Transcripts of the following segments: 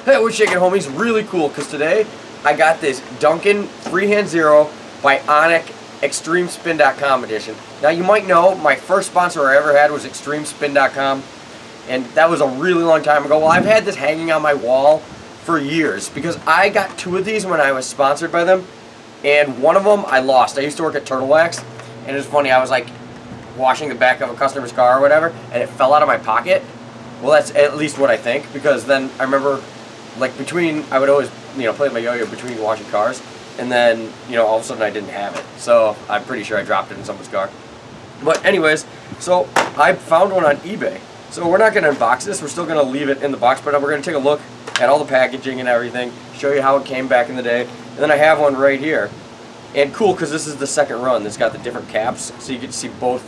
Hey, what's shaking, homies? Really cool, because today I got this Duncan Freehand Zero Bionic ExtremeSpin.com edition. Now, you might know my first sponsor I ever had was ExtremeSpin.com, and that was a really long time ago. Well, I've had this hanging on my wall for years because I got two of these when I was sponsored by them, and one of them I lost. I used to work at Turtle Wax, and it was funny. I was like washing the back of a customer's car or whatever, and it fell out of my pocket. Well, that's at least what I think, because then I remember, like, I would always, play with my yo-yo between washing cars, and then, all of a sudden I didn't have it. So I'm pretty sure I dropped it in someone's car. But anyways, so I found one on eBay. So we're not going to unbox this, we're still going to leave it in the box, but we're going to take a look at all the packaging and everything, show you how it came back in the day, and then I have one right here. And cool, because this is the second run, it's got the different caps, so you get to see both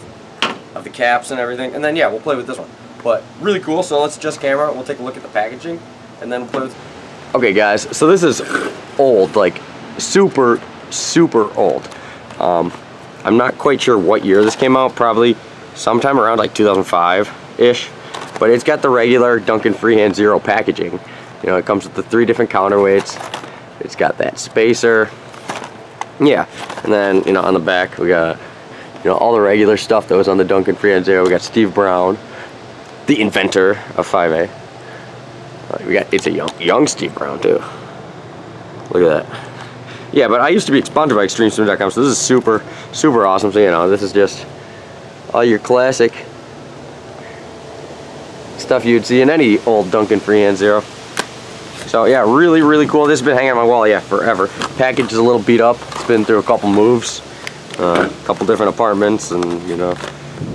of the caps and everything, and then yeah, we'll play with this one. But really cool, so let's adjust camera, we'll take a look at the packaging, and then we'll play with... Okay guys, so this is old, like super old. I'm not quite sure what year this came out, probably sometime around like 2005-ish, but it's got the regular Duncan Freehand Zero packaging. It comes with the 3 different counterweights, it's got that spacer, yeah, and then, on the back we got, all the regular stuff that was on the Duncan Freehand Zero. We got Steve Brown, the inventor of 5A. It's a young Steve Brown too. Look at that. Yeah, but I used to be sponsored by ExtremeSpin.com, so this is super awesome. So this is just all your classic stuff you'd see in any old Duncan Freehand Zero. So yeah, really cool. This has been hanging on my wall, yeah, forever. Package is a little beat up. It's been through a couple moves, a couple different apartments, and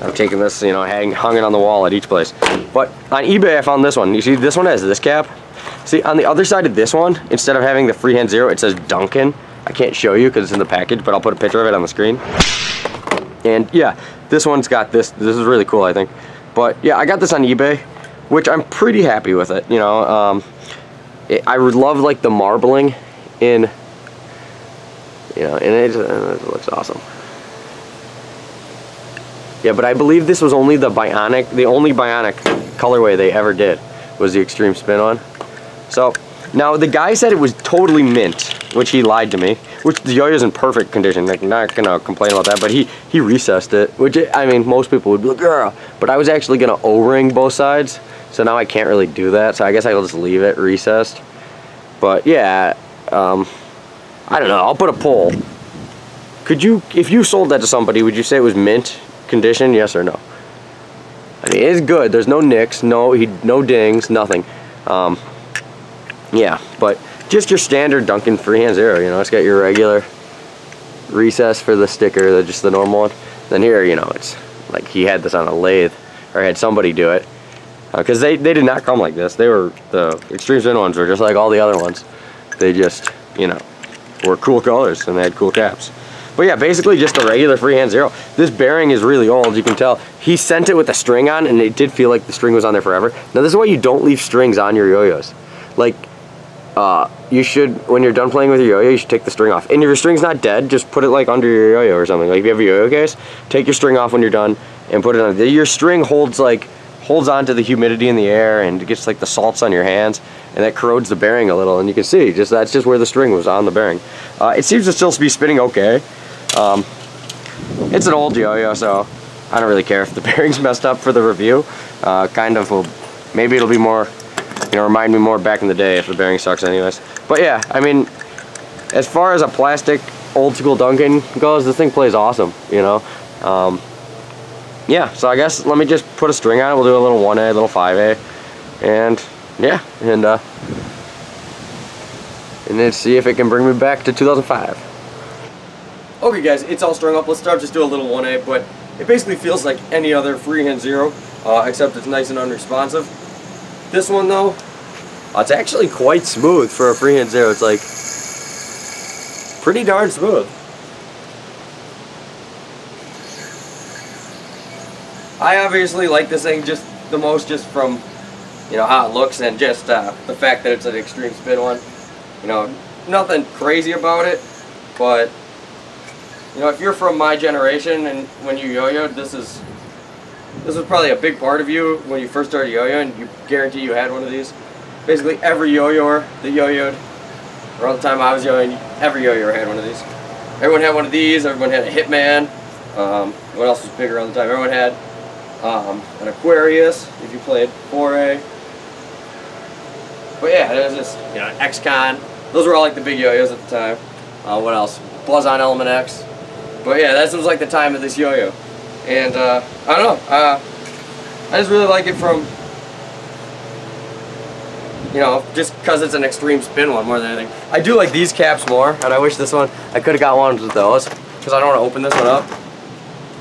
I've taken this, hung it on the wall at each place. But on eBay I found this one. You see, this one has this cap. See, on the other side of this one, instead of having the Freehand Zero, it says Duncan. I can't show you because it's in the package, but I'll put a picture of it on the screen. And yeah, this one's got this. This is really cool, I think. But yeah, I got this on eBay, which I'm pretty happy with it. I would love like the marbling in, and it looks awesome. Yeah, but I believe this was only the only Bionic colorway they ever did was the Extreme Spin one. So, now the guy said it was totally mint, which he lied to me, which the yo-yo's in perfect condition, like, not gonna complain about that, but he recessed it, which, I mean, most people would be like, girl, but I was actually gonna O-ring both sides, so now I can't really do that, so I guess I'll just leave it recessed. But yeah, I don't know, I'll put a poll. If you sold that to somebody, would you say it was mint condition, yes or no? I mean, it's good. There's no nicks, no dings, nothing. Yeah, but just your standard Duncan Freehand Zero. It's got your regular recess for the sticker, just the normal one. Then here, it's like he had this on a lathe, or had somebody do it, because they did not come like this. The Extreme Spin ones were just like all the other ones. They just were cool colors and they had cool caps. But yeah, basically just a regular Freehand Zero. This bearing is really old, you can tell. He sent it with a string on, and it did feel like the string was on there forever. Now this is why you don't leave strings on your yo-yos. Like, you should, when you're done playing with your yo-yo, you should take the string off. And if your string's not dead, just put it like under your yo-yo or something. Like if you have a yo-yo case, take your string off when you're done and put it on. Your string holds on to the humidity in the air, and it gets like the salts on your hands, and that corrodes the bearing a little. And you can see, that's just where the string was on the bearing. It seems to still be spinning okay. It's an old yo-yo, so I don't really care if the bearing's messed up for the review. Maybe it'll be more, remind me more back in the day if the bearing sucks anyways. But yeah, I mean, as far as a plastic old school Duncan goes, this thing plays awesome, yeah, so I guess let me just put a string on it. We'll do a little 1A, a little 5A, and yeah, and then see if it can bring me back to 2005. Okay guys, it's all strung up. Let's just do a little 1A, but it basically feels like any other Freehand Zero, except it's nice and unresponsive. This one though, it's actually quite smooth for a Freehand Zero. It's like pretty darn smooth. I obviously like this thing the most from how it looks, and just the fact that it's an Extreme Spin one. Nothing crazy about it, but if you're from my generation and when you yo-yoed, this was probably a big part of you when you first started yo-yoing, and you guarantee you had one of these. basically every yo-yoer that yo-yoed around the time I was yo-yoing, every yo-yoer had one of these. Everyone had one of these. Everyone had a Hitman. What else was big around the time? Everyone had an Aquarius if you played 4A. But yeah, there's this, you know, X-Con. Those were all like the big yo-yos at the time. What else? Buzz-On Element X. But yeah, that was like the time of this yo-yo. And I don't know. I just really like it from, you know, just because it's an extreme spin one more than anything. I do like these caps more, and I wish this one, I could have got one with those, because I don't want to open this one up.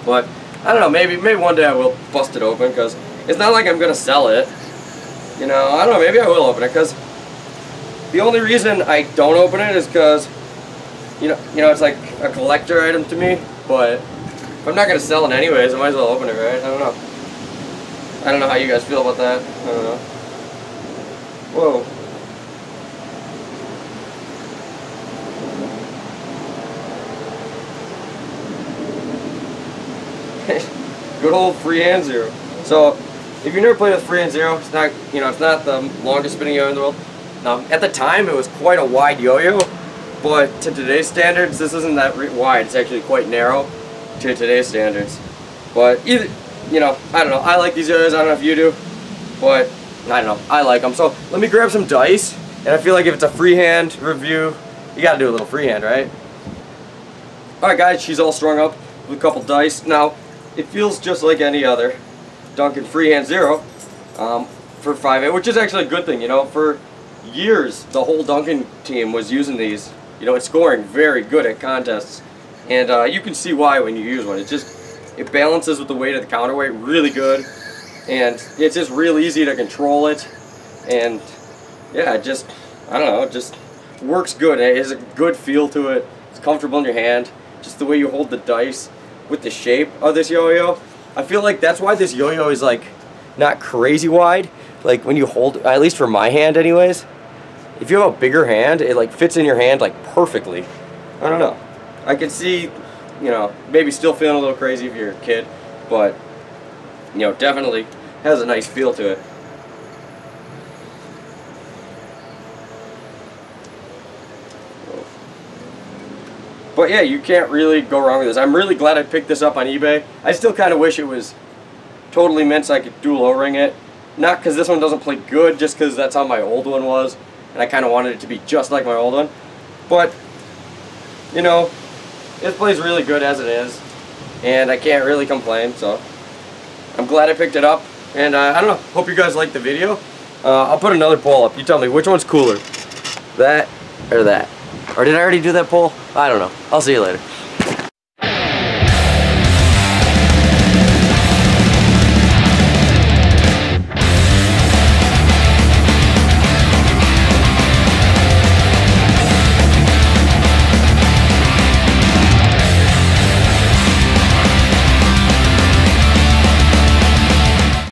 But I don't know, maybe one day I will bust it open, because it's not like I'm going to sell it. You know, I don't know, maybe I will open it, because the only reason I don't open it is because, you know, it's like a collector item to me, but if I'm not going to sell it anyways, I might as well open it, right? I don't know. I don't know how you guys feel about that. I don't know. Whoa. Good old freehand zero. So, if you've never played with freehand zero, it's not, you know, it's not the longest spinning yo-yo in the world. At the time, it was quite a wide yo-yo, but to today's standards, this isn't that wide. It's actually quite narrow to today's standards. But either, you know, I don't know. I like these yo-yos. I don't know if you do, but I don't know. I like them. So let me grab some dice, and I feel like if it's a freehand review, you got to do a little freehand, right? All right, guys. She's all strung up with a couple dice. Now, it feels just like any other Duncan freehand zero for 5A, which is actually a good thing. You know, for years, the whole Duncan team was using these. You know, it's scoring very good at contests, and you can see why when you use one. It balances with the weight of the counterweight really good, and it's just real easy to control it, and yeah, I don't know, it just works good. It has a good feel to it. It's comfortable in your hand. Just the way you hold the dice with the shape of this yo-yo. I feel like that's why this yo-yo is like not crazy wide. Like when you hold, at least for my hand anyways, if you have a bigger hand, it like fits in your hand like perfectly. I don't know. I can see, you know, maybe still feeling a little crazy if you're a kid, but, you know, definitely has a nice feel to it. But yeah, you can't really go wrong with this. I'm really glad I picked this up on eBay. I still kind of wish it was totally mint so I could dual O-ring it. Not because this one doesn't play good, just because that's how my old one was, and I kind of wanted it to be just like my old one. But, you know, it plays really good as it is, and I can't really complain, so I'm glad I picked it up. And I don't know, hope you guys liked the video. I'll put another poll up. You tell me, which one's cooler? That or that? Or did I already do that poll? I don't know. I'll see you later.